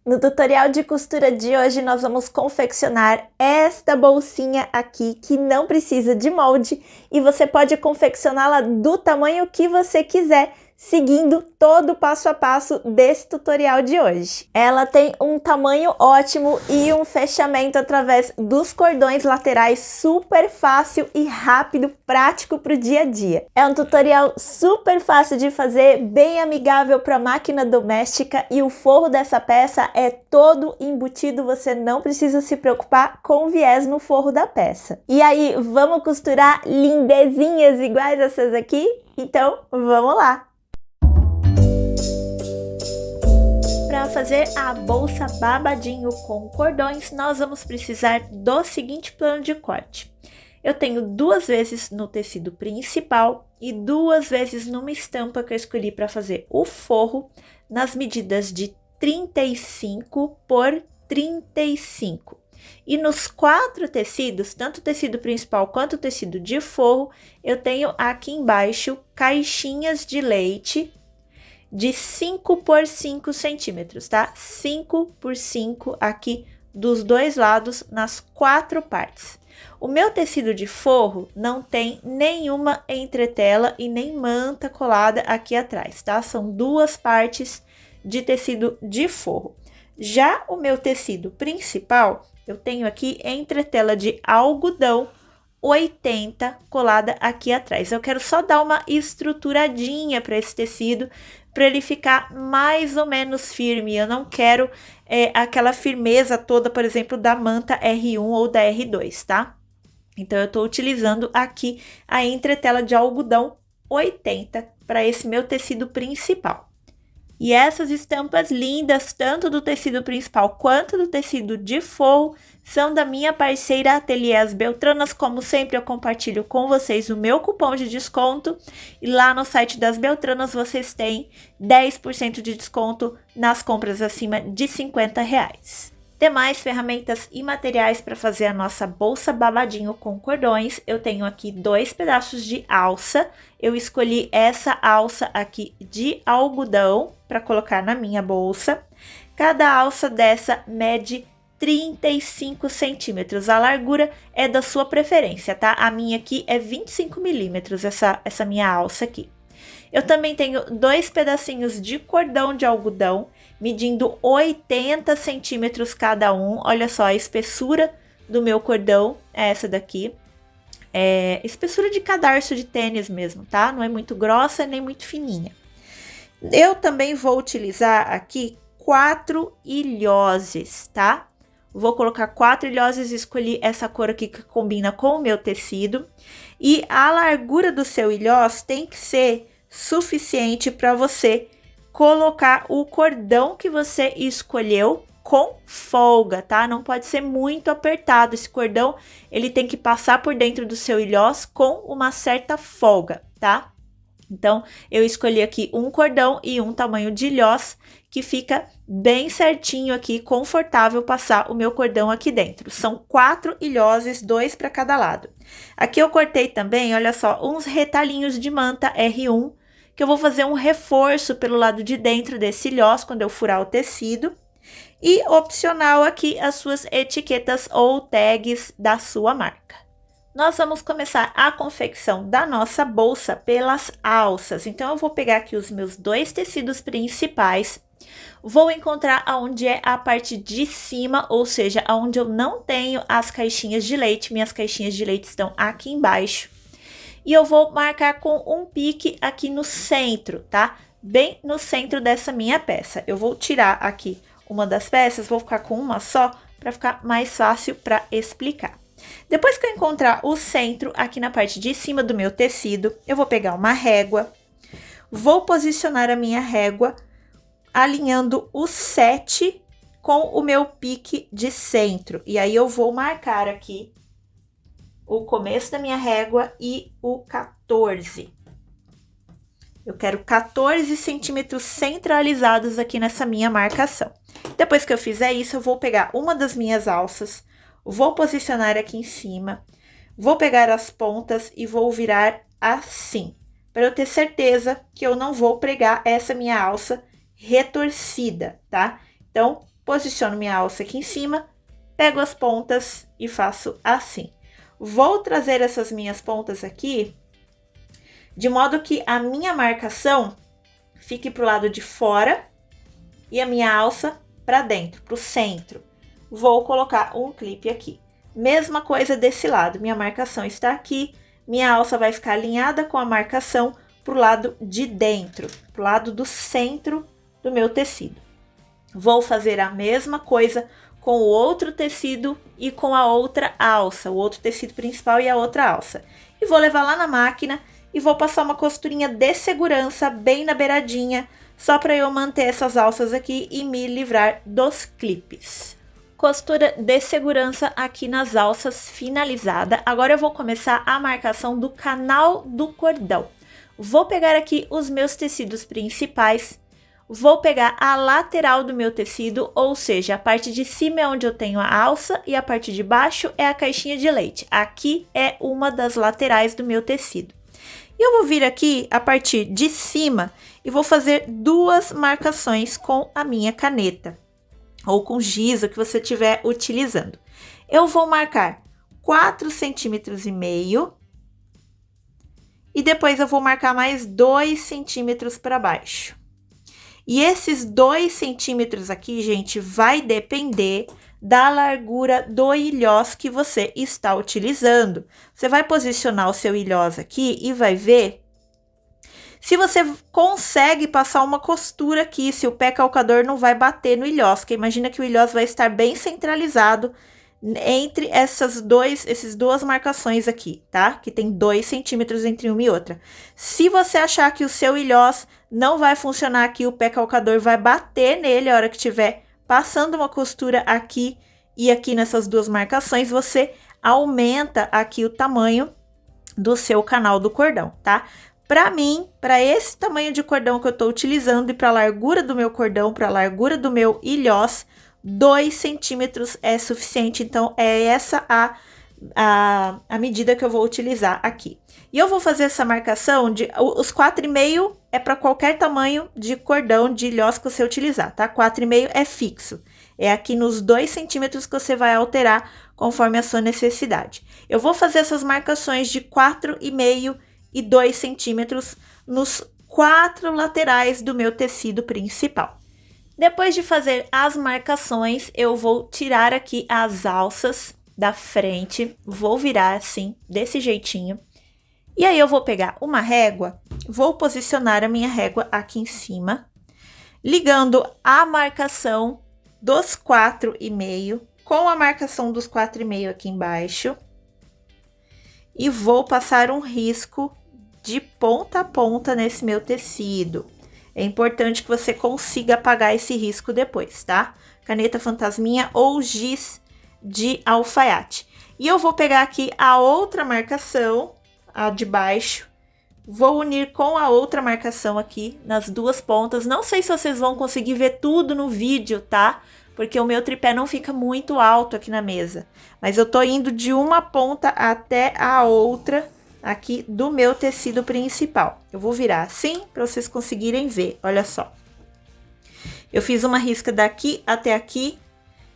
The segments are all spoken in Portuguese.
No tutorial de costura de hoje, nós vamos confeccionar esta bolsinha aqui, que não precisa de molde, e você pode confeccioná-la do tamanho que você quiser, seguindo todo o passo a passo desse tutorial de hoje. Ela tem um tamanho ótimo e um fechamento através dos cordões laterais super fácil e rápido, prático para o dia a dia. É um tutorial super fácil de fazer, bem amigável para máquina doméstica, e o forro dessa peça é todo embutido, você não precisa se preocupar com o viés no forro da peça. E aí, vamos costurar lindezinhas iguais essas aqui? Então, vamos lá! Para fazer a bolsa babadinho com cordões, nós vamos precisar do seguinte plano de corte. Eu tenho 2 vezes no tecido principal e 2 vezes numa estampa que eu escolhi para fazer o forro, nas medidas de 35 por 35. E nos 4 tecidos, tanto o tecido principal quanto o tecido de forro, eu tenho aqui embaixo caixinhas de leite de 5 por 5 centímetros, tá? 5 por 5 aqui dos dois lados, nas 4 partes. O meu tecido de forro não tem nenhuma entretela e nem manta colada aqui atrás, tá? São 2 partes de tecido de forro. Já o meu tecido principal, eu tenho aqui entretela de algodão 80 colada aqui atrás. Eu quero só dar uma estruturadinha para esse tecido, para ele ficar mais ou menos firme. Eu não quero aquela firmeza toda, por exemplo, da manta R1 ou da R2, tá? Então, eu estou utilizando aqui a entretela de algodão 80 para esse meu tecido principal. E essas estampas lindas, tanto do tecido principal quanto do tecido de forro, são da minha parceira Ateliê As Beltranas. Como sempre, eu compartilho com vocês o meu cupom de desconto. E lá no site das Beltranas, vocês têm 10% de desconto nas compras acima de R$50. Demais ferramentas e materiais para fazer a nossa bolsa babadinho com cordões. Eu tenho aqui 2 pedaços de alça. Eu escolhi essa alça aqui de algodão para colocar na minha bolsa. Cada alça dessa mede 35 centímetros. A largura é da sua preferência, tá? A minha aqui é 25 milímetros, essa minha alça aqui. Eu também tenho 2 pedacinhos de cordão de algodão, medindo 80 centímetros cada um. Olha só, a espessura do meu cordão é essa daqui. É espessura de cadarço de tênis mesmo, tá? Não é muito grossa nem muito fininha. Eu também vou utilizar aqui 4 ilhoses, tá? Vou colocar 4 ilhoses, escolhi essa cor aqui que combina com o meu tecido. E a largura do seu ilhós tem que ser suficiente para você colocar o cordão que você escolheu com folga, tá? Não pode ser muito apertado. Esse cordão, ele tem que passar por dentro do seu ilhós com uma certa folga, tá? Então, eu escolhi aqui um cordão e um tamanho de ilhós que fica bem certinho aqui, confortável passar o meu cordão aqui dentro. São 4 ilhoses, 2 para cada lado. Aqui eu cortei também, olha só, uns retalhinhos de manta R1, que eu vou fazer um reforço pelo lado de dentro desse ilhós quando eu furar o tecido. E opcional aqui as suas etiquetas ou tags da sua marca. Nós vamos começar a confecção da nossa bolsa pelas alças. Então, eu vou pegar aqui os meus 2 tecidos principais, vou encontrar aonde é a parte de cima, ou seja, aonde eu não tenho as caixinhas de leite. Minhas caixinhas de leite estão aqui embaixo. E eu vou marcar com um pique aqui no centro, tá? Bem no centro dessa minha peça. Eu vou tirar aqui uma das peças, vou ficar com uma só, para ficar mais fácil para explicar. Depois que eu encontrar o centro aqui na parte de cima do meu tecido, eu vou pegar uma régua, vou posicionar a minha régua alinhando o 7 com o meu pique de centro. E aí eu vou marcar aqui o começo da minha régua e o 14. Eu quero 14 centímetros centralizados aqui nessa minha marcação. Depois que eu fizer isso, eu vou pegar uma das minhas alças, vou posicionar aqui em cima, vou pegar as pontas e vou virar assim, para eu ter certeza que eu não vou pregar essa minha alça retorcida, tá? Então, posiciono minha alça aqui em cima, pego as pontas e faço assim. Vou trazer essas minhas pontas aqui, de modo que a minha marcação fique pro lado de fora e a minha alça para dentro, pro centro. Vou colocar um clipe aqui. Mesma coisa desse lado, minha marcação está aqui, minha alça vai ficar alinhada com a marcação pro lado de dentro, pro lado do centro do meu tecido. Vou fazer a mesma coisa com o outro tecido e com a outra alça, o outro tecido principal e a outra alça. E vou levar lá na máquina e vou passar uma costurinha de segurança bem na beiradinha, só para eu manter essas alças aqui e me livrar dos clipes. Costura de segurança aqui nas alças finalizada. Agora eu vou começar a marcação do canal do cordão. Vou pegar aqui os meus tecidos principais, vou pegar a lateral do meu tecido, ou seja, a parte de cima é onde eu tenho a alça e a parte de baixo é a caixinha de leite. Aqui é uma das laterais do meu tecido. E eu vou vir aqui a partir de cima e vou fazer duas marcações com a minha caneta ou com giz, o que você estiver utilizando. Eu vou marcar 4,5 centímetros e depois eu vou marcar mais 2 centímetros para baixo. E esses 2 centímetros aqui, gente, vai depender da largura do ilhós que você está utilizando. Você vai posicionar o seu ilhós aqui e vai ver se você consegue passar uma costura aqui, se o pé calcador não vai bater no ilhós, porque imagina que o ilhós vai estar bem centralizado entre essas duas marcações aqui, tá? Que tem 2 centímetros entre uma e outra. Se você achar que o seu ilhós não vai funcionar aqui, o pé calcador vai bater nele a hora que tiver passando uma costura aqui e aqui nessas duas marcações, você aumenta aqui o tamanho do seu canal do cordão, tá? Para mim, para esse tamanho de cordão que eu tô utilizando e para a largura do meu cordão, para a largura do meu ilhós, 2 centímetros é suficiente. Então, é essa a medida que eu vou utilizar aqui. E eu vou fazer essa marcação de... Os 4,5 é para qualquer tamanho de cordão de ilhós que você utilizar, tá? 4,5 é fixo. É aqui nos 2 centímetros que você vai alterar conforme a sua necessidade. Eu vou fazer essas marcações de 4,5 e 2 centímetros nos 4 laterais do meu tecido principal. Depois de fazer as marcações, eu vou tirar aqui as alças da frente, vou virar assim, desse jeitinho. E aí eu vou pegar uma régua, vou posicionar a minha régua aqui em cima, ligando a marcação dos 4,5 com a marcação dos 4,5 aqui embaixo. E vou passar um risco de ponta a ponta nesse meu tecido. É importante que você consiga apagar esse risco depois, tá? Caneta fantasminha ou giz de alfaiate. E eu vou pegar aqui a outra marcação, a de baixo, vou unir com a outra marcação aqui nas duas pontas. Não sei se vocês vão conseguir ver tudo no vídeo, tá? Porque o meu tripé não fica muito alto aqui na mesa. Mas eu tô indo de uma ponta até a outra aqui do meu tecido principal. Eu vou virar assim para vocês conseguirem ver, olha só. Eu fiz uma risca daqui até aqui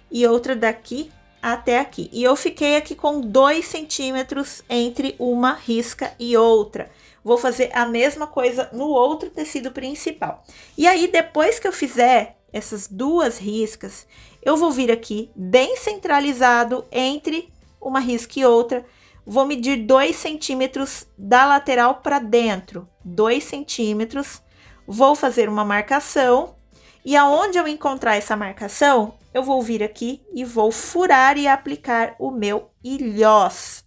e outra daqui até aqui. E eu fiquei aqui com 2 centímetros entre uma risca e outra. Vou fazer a mesma coisa no outro tecido principal. E aí, depois que eu fizer essas duas riscas, eu vou vir aqui bem centralizado entre uma risca e outra. Vou medir 2 centímetros da lateral para dentro, 2 centímetros. Vou fazer uma marcação e aonde eu encontrar essa marcação, eu vou vir aqui e vou furar e aplicar o meu ilhós.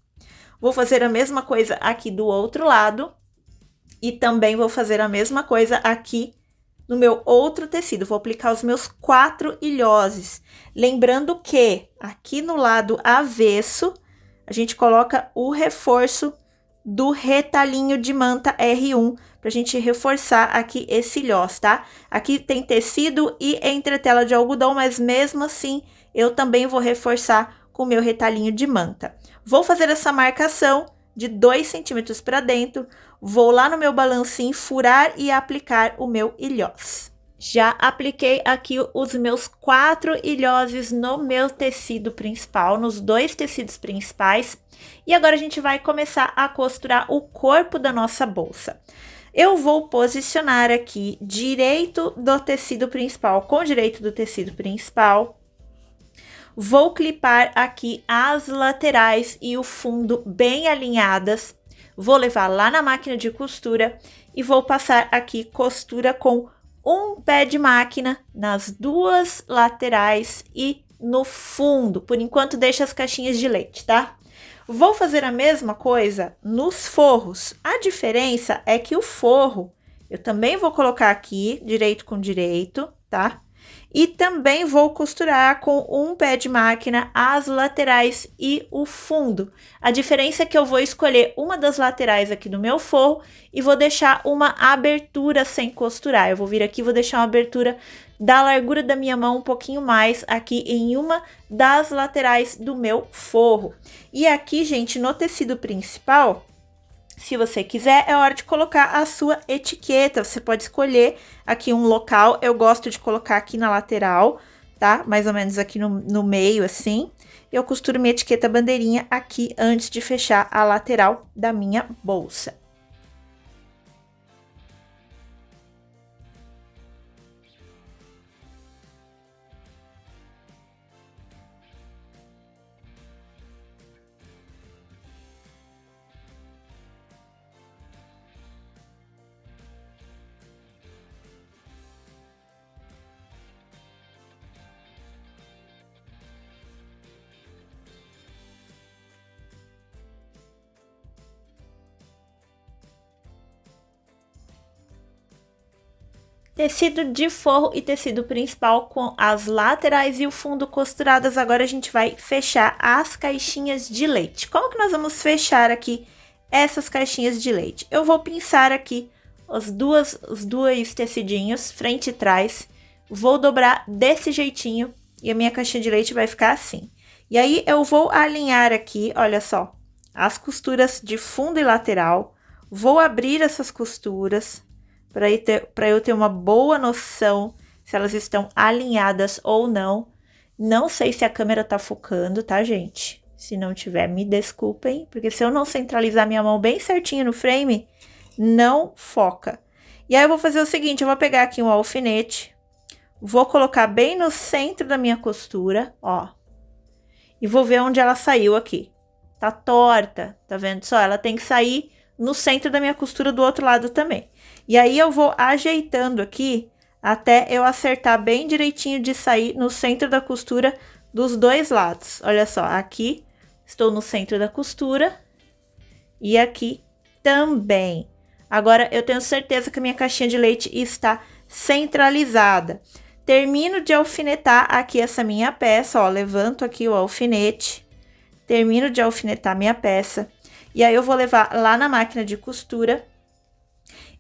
Vou fazer a mesma coisa aqui do outro lado e também vou fazer a mesma coisa aqui no meu outro tecido. Vou aplicar os meus 4 ilhoses. Lembrando que aqui no lado avesso, a gente coloca o reforço do retalhinho de manta R1 pra gente reforçar aqui esse ilhós, tá? Aqui tem tecido e entretela de algodão, mas mesmo assim eu também vou reforçar com o meu retalhinho de manta. Vou fazer essa marcação de 2 centímetros para dentro, vou lá no meu balancinho furar e aplicar o meu ilhós. Já apliquei aqui os meus 4 ilhoses no meu tecido principal, nos 2 tecidos principais. E agora a gente vai começar a costurar o corpo da nossa bolsa. Eu vou posicionar aqui direito do tecido principal com direito do tecido principal. Vou clipar aqui as laterais e o fundo bem alinhadas. Vou levar lá na máquina de costura e vou passar aqui costura com um pé de máquina nas 2 laterais e no fundo. Por enquanto, deixa as caixinhas de leite, tá? Vou fazer a mesma coisa nos forros. A diferença é que o forro, eu também vou colocar aqui, direito com direito, tá? E também vou costurar com um pé de máquina as laterais e o fundo. A diferença é que eu vou escolher uma das laterais aqui do meu forro e vou deixar uma abertura sem costurar. Eu vou vir aqui e vou deixar uma abertura da largura da minha mão um pouquinho mais aqui em uma das laterais do meu forro. E aqui, gente, no tecido principal, se você quiser, é hora de colocar a sua etiqueta. Você pode escolher aqui um local. Eu gosto de colocar aqui na lateral, tá? Mais ou menos aqui no meio, assim. Eu costuro minha etiqueta bandeirinha aqui antes de fechar a lateral da minha bolsa. Tecido de forro e tecido principal com as laterais e o fundo costuradas. Agora a gente vai fechar as caixinhas de leite. Como que nós vamos fechar aqui essas caixinhas de leite? Eu vou pinçar aqui os dois tecidinhos, frente e trás. Vou dobrar desse jeitinho e a minha caixinha de leite vai ficar assim. E aí eu vou alinhar aqui, olha só, as costuras de fundo e lateral. Vou abrir essas costuras para eu ter uma boa noção se elas estão alinhadas ou não. Não sei se a câmera tá focando, tá, gente? Se não tiver, me desculpem, porque se eu não centralizar minha mão bem certinho no frame, não foca. E aí eu vou fazer o seguinte, eu vou pegar aqui um alfinete, vou colocar bem no centro da minha costura, ó, e vou ver onde ela saiu aqui. Tá torta, tá vendo só? Ela tem que sair no centro da minha costura do outro lado também. E aí eu vou ajeitando aqui até eu acertar bem direitinho de sair no centro da costura dos 2 lados. Olha só, aqui estou no centro da costura e aqui também. Agora eu tenho certeza que a minha caixinha de leite está centralizada. Termino de alfinetar aqui essa minha peça, ó, levanto aqui o alfinete, termino de alfinetar minha peça. E aí eu vou levar lá na máquina de costura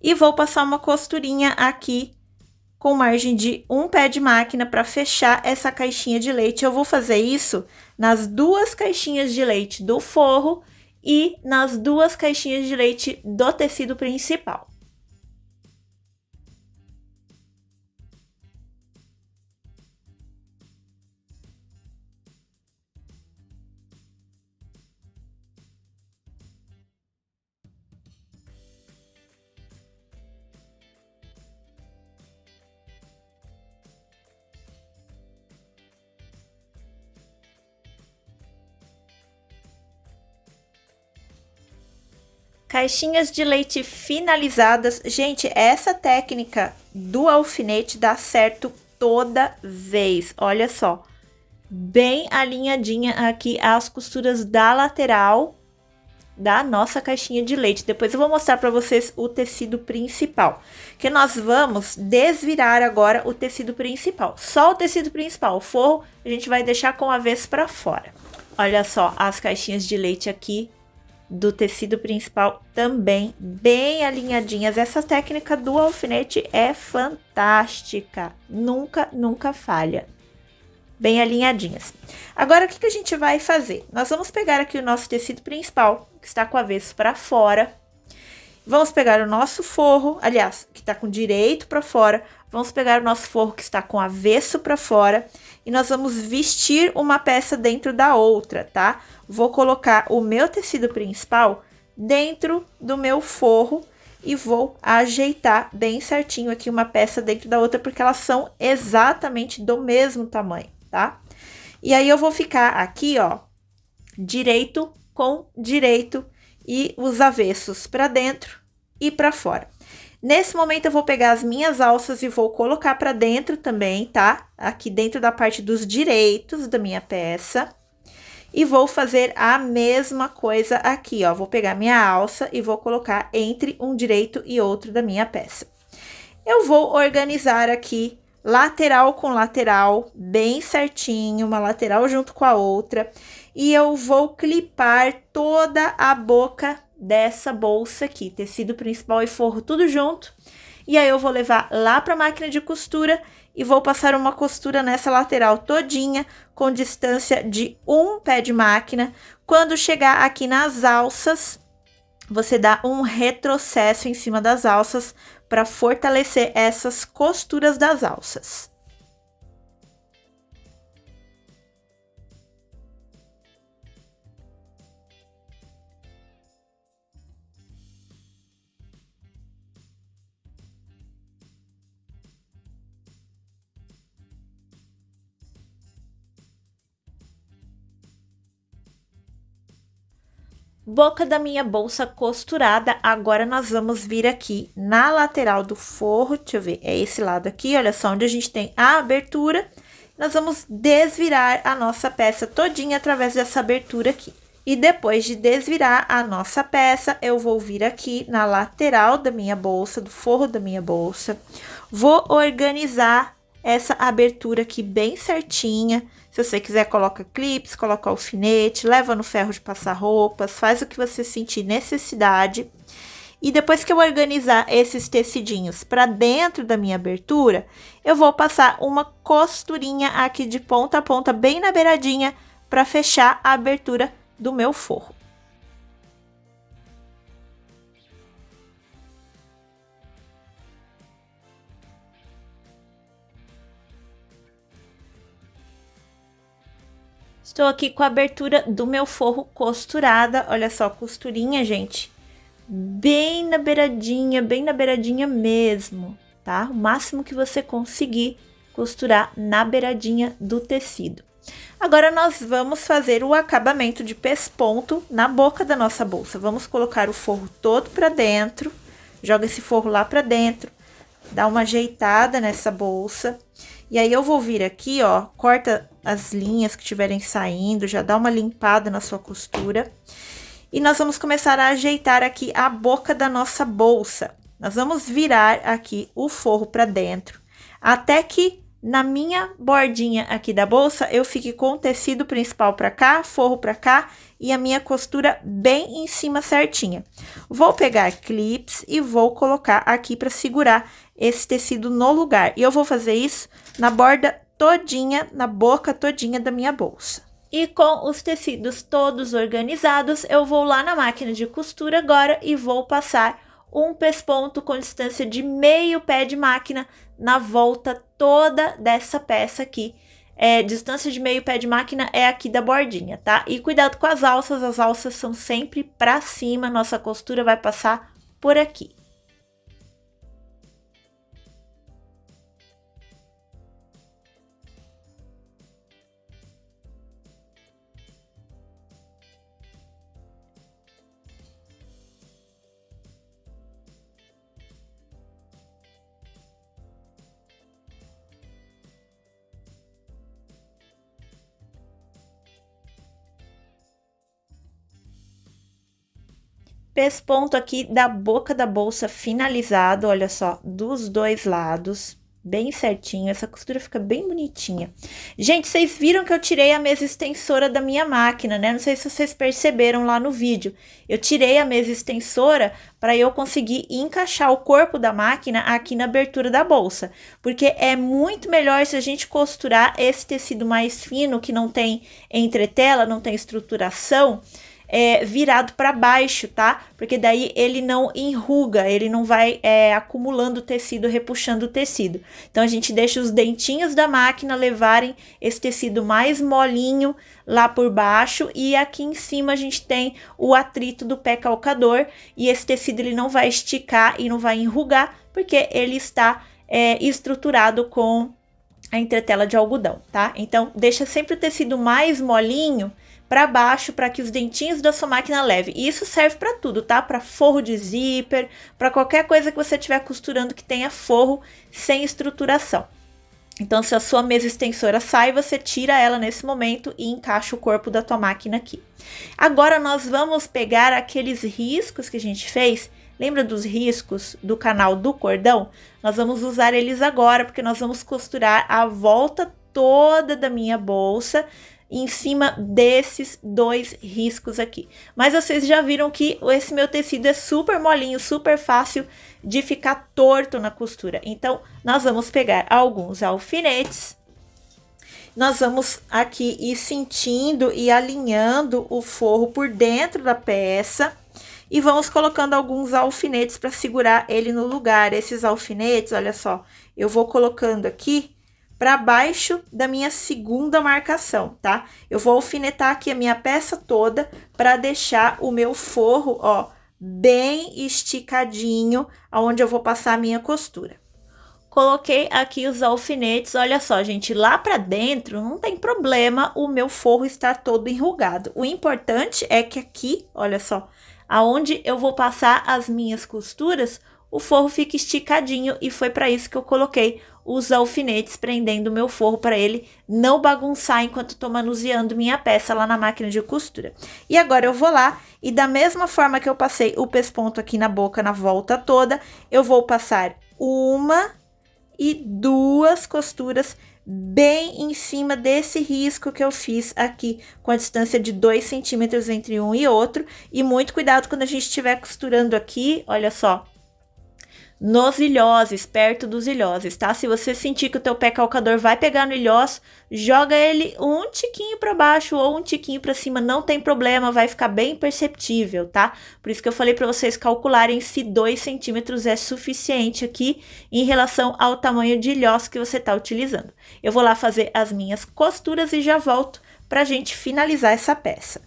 e vou passar uma costurinha aqui com margem de um pé de máquina para fechar essa caixinha de leite. Eu vou fazer isso nas 2 caixinhas de leite do forro e nas 2 caixinhas de leite do tecido principal. Caixinhas de leite finalizadas. Gente, essa técnica do alfinete dá certo toda vez. Olha só, bem alinhadinha aqui as costuras da lateral da nossa caixinha de leite. Depois eu vou mostrar para vocês o tecido principal, que nós vamos desvirar agora o tecido principal. Só o tecido principal, o forro a gente vai deixar com o avesso para fora. Olha só as caixinhas de leite aqui do tecido principal também bem alinhadinhas. Essa técnica do alfinete é fantástica, nunca falha. Bem alinhadinhas. Agora, o que a gente vai fazer? Nós vamos pegar aqui o nosso tecido principal, que está com o avesso para fora. Vamos pegar o nosso forro, aliás, que tá com direito para fora, vamos pegar o nosso forro que está com avesso para fora e nós vamos vestir uma peça dentro da outra, tá? Vou colocar o meu tecido principal dentro do meu forro e vou ajeitar bem certinho aqui uma peça dentro da outra, porque elas são exatamente do mesmo tamanho, tá? E aí eu vou ficar aqui, ó, direito com direito e os avessos para dentro e para fora. Nesse momento eu vou pegar as minhas alças e vou colocar para dentro também, tá? Aqui dentro da parte dos direitos da minha peça. E vou fazer a mesma coisa aqui, ó. Vou pegar minha alça e vou colocar entre um direito e outro da minha peça. Eu vou organizar aqui lateral com lateral, bem certinho, uma lateral junto com a outra. E eu vou clipar toda a boca dessa bolsa aqui, tecido principal e forro tudo junto. E aí eu vou levar lá para a máquina de costura e vou passar uma costura nessa lateral todinha com distância de um pé de máquina. Quando chegar aqui nas alças, você dá um retrocesso em cima das alças para fortalecer essas costuras das alças. Boca da minha bolsa costurada, agora nós vamos vir aqui na lateral do forro, deixa eu ver, é esse lado aqui, olha só, onde a gente tem a abertura, nós vamos desvirar a nossa peça todinha através dessa abertura aqui. E depois de desvirar a nossa peça, eu vou vir aqui na lateral da minha bolsa, do forro da minha bolsa, vou organizar essa abertura aqui bem certinha. Se você quiser, coloca clips, coloca alfinete, leva no ferro de passar roupas, faz o que você sentir necessidade. E depois que eu organizar esses tecidinhos para dentro da minha abertura, eu vou passar uma costurinha aqui de ponta a ponta, bem na beiradinha, para fechar a abertura do meu forro. Estou aqui com a abertura do meu forro costurada, olha só, costurinha, gente, bem na beiradinha mesmo, tá? O máximo que você conseguir costurar na beiradinha do tecido. Agora, nós vamos fazer o acabamento de pesponto na boca da nossa bolsa. Vamos colocar o forro todo para dentro, joga esse forro lá para dentro, dá uma ajeitada nessa bolsa. E aí, eu vou vir aqui, ó, corta as linhas que estiverem saindo, já dá uma limpada na sua costura. E nós vamos começar a ajeitar aqui a boca da nossa bolsa. Nós vamos virar aqui o forro para dentro, até que na minha bordinha aqui da bolsa, eu fique com o tecido principal para cá, forro para cá e a minha costura bem em cima certinha. Vou pegar clips e vou colocar aqui para segurar esse tecido no lugar. E eu vou fazer isso na borda todinha, na boca todinha da minha bolsa. E com os tecidos todos organizados, eu vou lá na máquina de costura agora e vou passar um pesponto com distância de meio pé de máquina na volta toda dessa peça aqui. Distância de meio pé de máquina é aqui da bordinha, tá? E cuidado com as alças são sempre pra cima, nossa costura vai passar por aqui. Pesponto aqui da boca da bolsa finalizado, olha só, dos dois lados, bem certinho, essa costura fica bem bonitinha. Gente, vocês viram que eu tirei a mesa extensora da minha máquina, né? Não sei se vocês perceberam lá no vídeo. Eu tirei a mesa extensora para eu conseguir encaixar o corpo da máquina aqui na abertura da bolsa, porque é muito melhor se a gente costurar esse tecido mais fino, que não tem entretela, não tem estruturação. virado para baixo, tá? Porque daí ele não enruga, ele não vai acumulando tecido, repuxando o tecido. Então a gente deixa os dentinhos da máquina levarem esse tecido mais molinho lá por baixo, e aqui em cima a gente tem o atrito do pé calcador, e esse tecido ele não vai esticar e não vai enrugar, porque ele está estruturado com a entretela de algodão, tá? Então deixa sempre o tecido mais molinho para baixo, para que os dentinhos da sua máquina leve. E isso serve para tudo, tá? Para forro de zíper, para qualquer coisa que você estiver costurando que tenha forro sem estruturação. Então, se a sua mesa extensora sai, você tira ela nesse momento e encaixa o corpo da tua máquina aqui. Agora, nós vamos pegar aqueles riscos que a gente fez. Lembra dos riscos do canal do cordão? Nós vamos usar eles agora, porque nós vamos costurar a volta toda da minha bolsa em cima desses 2 riscos aqui. Mas vocês já viram que esse meu tecido é super molinho, super fácil de ficar torto na costura. Então, nós vamos pegar alguns alfinetes. Nós vamos aqui ir sentindo e alinhando o forro por dentro da peça. E vamos colocando alguns alfinetes para segurar ele no lugar. Esses alfinetes, olha só, eu vou colocando aqui para baixo da minha segunda marcação, tá? Eu vou alfinetar aqui a minha peça toda para deixar o meu forro, ó, bem esticadinho, aonde eu vou passar a minha costura. Coloquei aqui os alfinetes, olha só, gente, lá para dentro não tem problema o meu forro estar todo enrugado. O importante é que aqui, olha só, aonde eu vou passar as minhas costuras, o forro fica esticadinho, e foi para isso que eu coloquei os alfinetes prendendo o meu forro, para ele não bagunçar enquanto tô manuseando minha peça lá na máquina de costura. E agora eu vou lá e, da mesma forma que eu passei o pesponto aqui na boca na volta toda, eu vou passar 1 e 2 costuras bem em cima desse risco que eu fiz aqui, com a distância de 2 centímetros entre um e outro. E muito cuidado quando a gente estiver costurando aqui, olha só, nos ilhoses, perto dos ilhoses, tá? Se você sentir que o teu pé calcador vai pegar no ilhós, joga ele um tiquinho para baixo ou um tiquinho para cima, não tem problema, vai ficar bem perceptível, tá? Por isso que eu falei para vocês calcularem se 2 centímetros é suficiente aqui em relação ao tamanho de ilhós que você tá utilizando. Eu vou lá fazer as minhas costuras e já volto pra gente finalizar essa peça.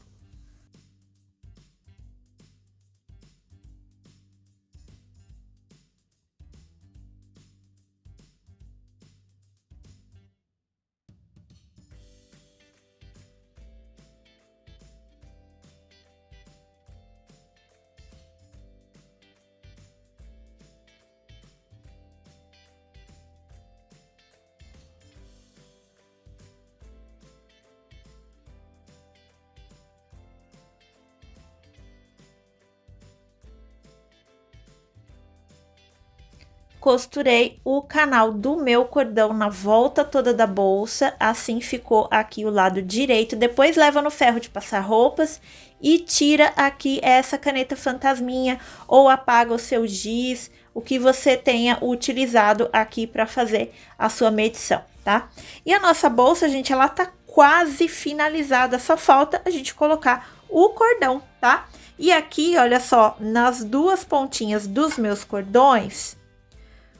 Costurei o canal do meu cordão na volta toda da bolsa, assim ficou aqui o lado direito. Depois leva no ferro de passar roupas e tira aqui essa caneta fantasminha, ou apaga o seu giz, o que você tenha utilizado aqui para fazer a sua medição, tá? E a nossa bolsa, gente, ela tá quase finalizada, só falta a gente colocar o cordão, tá? E aqui, olha só, nas 2 pontinhas dos meus cordões,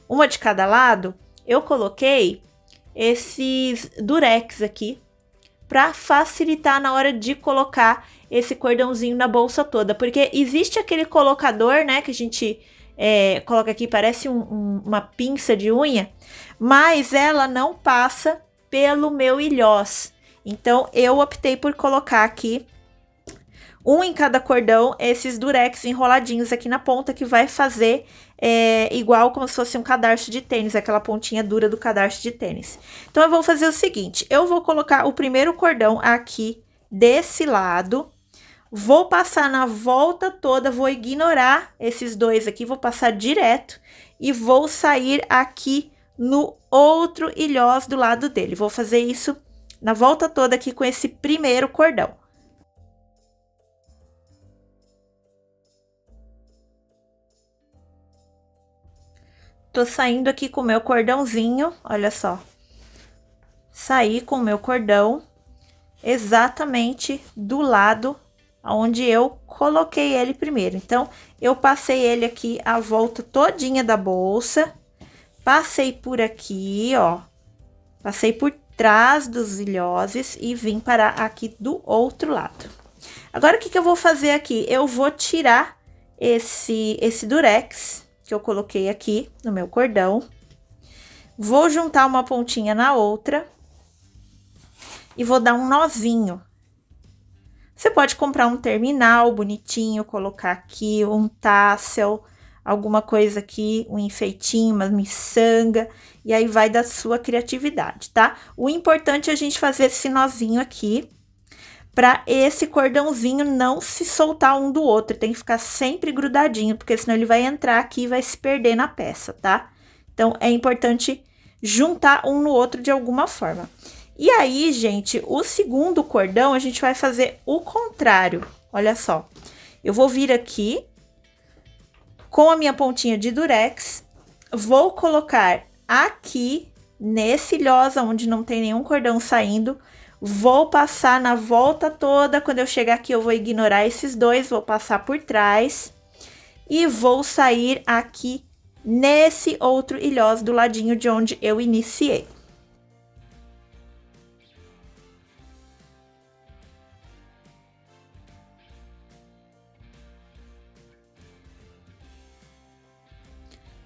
uma de cada lado, eu coloquei esses durex aqui para facilitar na hora de colocar esse cordãozinho na bolsa toda, porque existe aquele colocador, né, que a gente coloca aqui, parece uma pinça de unha, mas ela não passa pelo meu ilhós. Então eu optei por colocar aqui um em cada cordão, esses durex enroladinhos aqui na ponta, que vai fazer igual como se fosse um cadarço de tênis, aquela pontinha dura do cadarço de tênis. Então, eu vou fazer o seguinte, eu vou colocar o primeiro cordão aqui desse lado, vou passar na volta toda, vou ignorar esses 2 aqui, vou passar direto e vou sair aqui no outro ilhós do lado dele. Vou fazer isso na volta toda aqui com esse primeiro cordão. Tô saindo aqui com o meu cordãozinho, olha só. Saí com o meu cordão exatamente do lado onde eu coloquei ele primeiro. Então, eu passei ele aqui a volta todinha da bolsa, passei por aqui, ó, passei por trás dos ilhoses e vim parar aqui do outro lado. Agora, o que eu vou fazer aqui? Eu vou tirar esse durex que eu coloquei aqui no meu cordão. Vou juntar uma pontinha na outra e vou dar um nozinho. Você pode comprar um terminal bonitinho, colocar aqui um tassel, alguma coisa aqui, um enfeitinho, uma miçanga, e aí vai da sua criatividade, tá? O importante é a gente fazer esse nozinho aqui, para esse cordãozinho não se soltar um do outro, tem que ficar sempre grudadinho, porque senão ele vai entrar aqui e vai se perder na peça, tá? Então, é importante juntar um no outro de alguma forma. E aí, gente, o segundo cordão, a gente vai fazer o contrário. Olha só, eu vou vir aqui com a minha pontinha de durex, vou colocar aqui nesse ilhosa onde não tem nenhum cordão saindo, vou passar na volta toda. Quando eu chegar aqui, eu vou ignorar esses dois, vou passar por trás e vou sair aqui nesse outro ilhosa do ladinho de onde eu iniciei.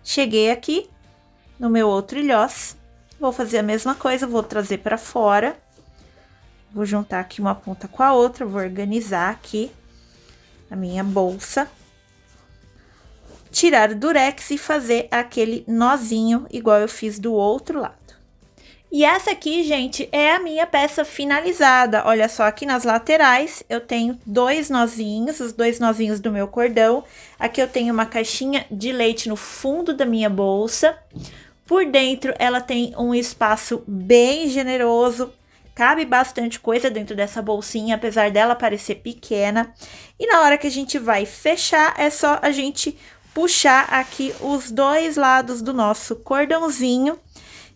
Cheguei aqui no meu outro ilhós, vou fazer a mesma coisa, vou trazer para fora, vou juntar aqui uma ponta com a outra, vou organizar aqui a minha bolsa, tirar o durex e fazer aquele nozinho igual eu fiz do outro lado. E essa aqui, gente, é a minha peça finalizada. Olha só, aqui nas laterais eu tenho dois nozinhos, os dois nozinhos do meu cordão. Aqui eu tenho uma caixinha de leite no fundo da minha bolsa. Por dentro ela tem um espaço bem generoso. Cabe bastante coisa dentro dessa bolsinha, apesar dela parecer pequena. E na hora que a gente vai fechar, é só a gente puxar aqui os dois lados do nosso cordãozinho,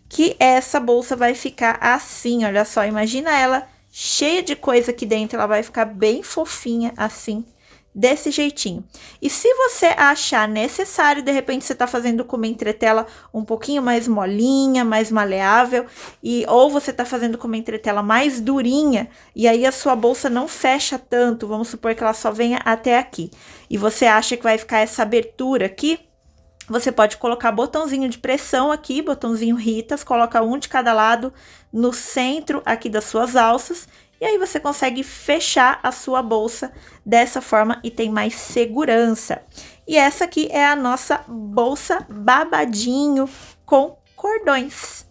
que essa bolsa vai ficar assim, olha só, imagina ela cheia de coisa aqui dentro, ela vai ficar bem fofinha assim, desse jeitinho. E se você achar necessário, de repente você tá fazendo com uma entretela um pouquinho mais molinha, mais maleável, ou você tá fazendo com uma entretela mais durinha, e aí a sua bolsa não fecha tanto, vamos supor que ela só venha até aqui, e você acha que vai ficar essa abertura aqui, você pode colocar botãozinho de pressão aqui, botãozinho Ritas, coloca um de cada lado no centro aqui das suas alças, e aí você consegue fechar a sua bolsa dessa forma e tem mais segurança. E essa aqui é a nossa bolsa babadinho com cordões.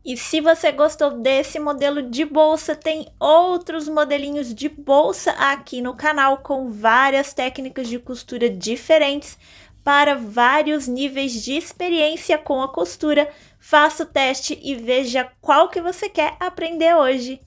E se você gostou desse modelo de bolsa, tem outros modelinhos de bolsa aqui no canal com várias técnicas de costura diferentes para vários níveis de experiência com a costura. Faça o teste e veja qual que você quer aprender hoje.